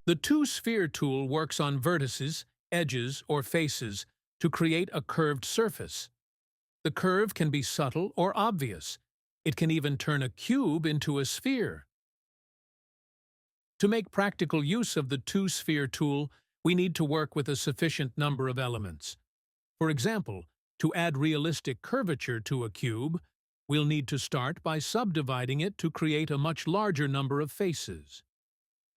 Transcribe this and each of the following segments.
The two-sphere tool works on vertices, edges, or faces to create a curved surface. The curve can be subtle or obvious. It can even turn a cube into a sphere. To make practical use of the two-sphere tool, we need to work with a sufficient number of elements. For example, to add realistic curvature to a cube, we'll need to start by subdividing it to create a much larger number of faces.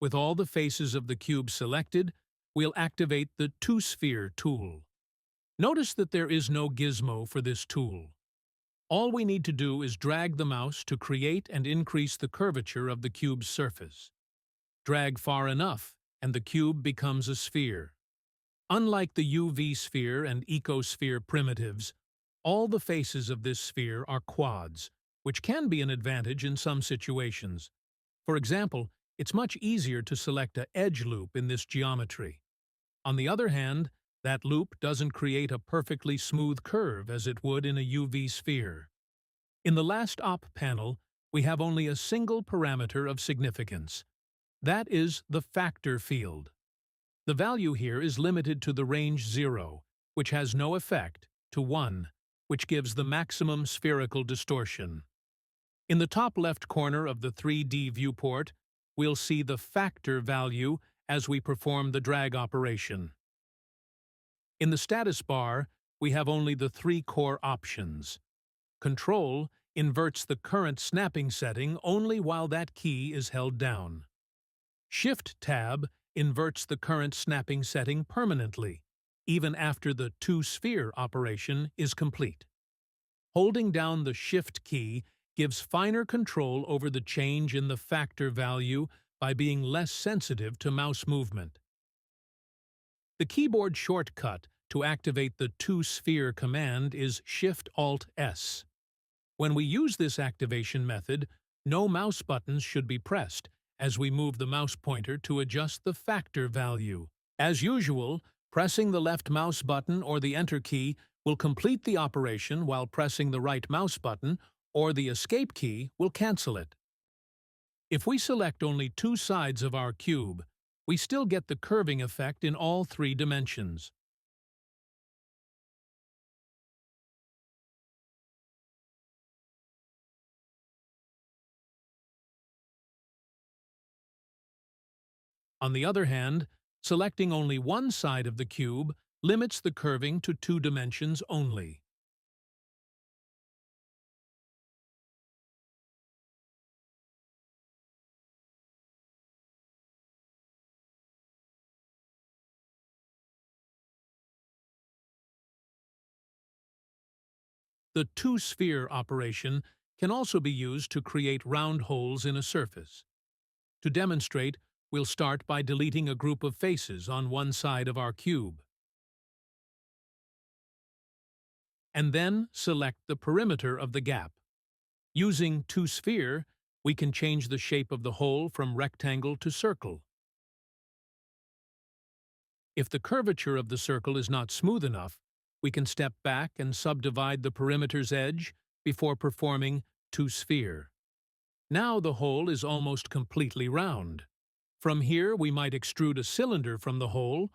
With all the faces of the cube selected, we'll activate the two-sphere tool. Notice that there is no gizmo for this tool. All we need to do is drag the mouse to create and increase the curvature of the cube's surface. Drag far enough, and the cube becomes a sphere. Unlike the UV sphere and ecosphere primitives, all the faces of this sphere are quads, which can be an advantage in some situations. For example, it's much easier to select an edge loop in this geometry. On the other hand, that loop doesn't create a perfectly smooth curve as it would in a UV sphere. In the last op panel, we have only a single parameter of significance. That is the factor field. The value here is limited to the range 0, which has no effect, to 1, which gives the maximum spherical distortion. In the top left corner of the 3D viewport, we'll see the factor value as we perform the drag operation. In the status bar, we have only the 3 core options. Control inverts the current snapping setting only while that key is held down. Shift-Tab inverts the current snapping setting permanently, even after the two-sphere operation is complete. Holding down the Shift key gives finer control over the change in the factor value by being less sensitive to mouse movement. The keyboard shortcut to activate the two-sphere command is Shift-Alt-S. When we use this activation method, no mouse buttons should be pressed, as we move the mouse pointer to adjust the factor value. As usual, pressing the left mouse button or the Enter key will complete the operation, while pressing the right mouse button or the Escape key will cancel it. If we select only 2 sides of our cube, we still get the curving effect in all 3 dimensions. On the other hand, selecting only one side of the cube limits the curving to 2 dimensions only. The two-sphere operation can also be used to create round holes in a surface. To demonstrate, we'll start by deleting a group of faces on one side of our cube. And then select the perimeter of the gap. Using two-sphere, we can change the shape of the hole from rectangle to circle. If the curvature of the circle is not smooth enough, we can step back and subdivide the perimeter's edge before performing two-sphere. Now the hole is almost completely round. From here, we might extrude a cylinder from the hole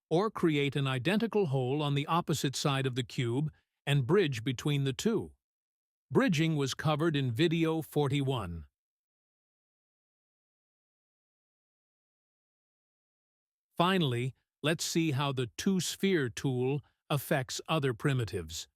or create an identical hole on the opposite side of the cube and bridge between the two. Bridging was covered in Video 41. Finally, let's see how the two-sphere tool affects other primitives.